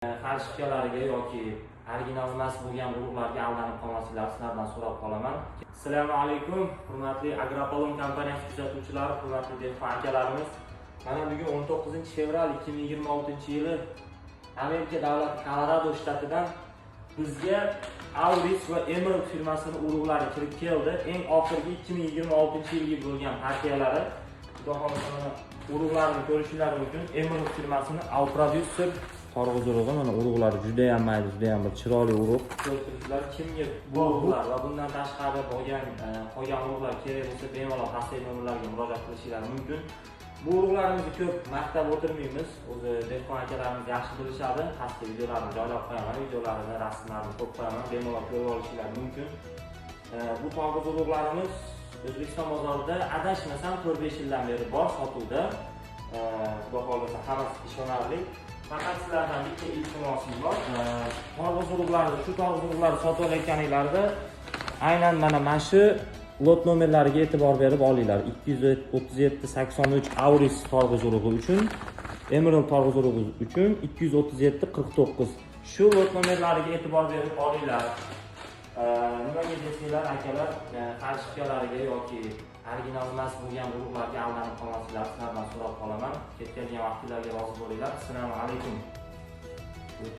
Qarshiyalariga yoki original emas bo'lgan urug'larga aldanib qolmasliklarini sizlardan so'rab qolaman. Assalomu alaykum, hurmatli Agropolon kompaniyasi kuzatuvchilari, hurmatli dehqon akalarimiz. Mana bugun 19-fevral 2026-yili Amerika davlati Kolorado shtatidan bizga Auris va Emerald firmasining urug'lari kirib keldi. Eng oxirgi 2026-yilga bo'lgan partiyalari. Xudo xolasa urug'larni ko'rishingiz mumkin. Emerald firmasining Outproducer Torg'iz urug'i, mana urug'lari juda ham mayli, juda ham bir chiroyli urug'. Ko'rishingizlar, kimga bu urug'lar va bundan tashqari qolgan urug'lar kerak bo'lsa, bemalol pastdagi nomerlarga murojaat qilishingiz mumkin. Bu urug'larimizni ko'p maqtab o'tirmaymiz. O'zi dehqon akalarimiz yaxshi bilishadi. Pastga videolarni joylab qo'yaman, videolarni, rasmlarni ko'p qo'yaman, bemalol ko'rib olishingiz mumkin. Bu Torg'iz urug'larimiz O'zbekiston bozorida adashmasam 4-5 yildan beri bor sotuvda. Xudo xolasa hammasi ishonarli. Faqat sizlardan bitta iltimosim bor. Torg'iz urug'larni, shu torg'iz urug'larni sotib olayotganinglarda aynan mana shu lot nomerlariga e'tibor berib olinglar. 237-83 Auris torg'iz urug'i uchun, Emerald torg'iz urug'i uchun 237-49. Shu lot nomerlariga e'tibor berib olinglar. Nimaga desanglar, akalar, qarshiyalariga yoki original emas bo'lgan urug'larga aldanib qolmasliklarini sizlardan so'rab qolaman. Ketgan vaqtlarga rozi bo'linglar. Assalomu alaykum.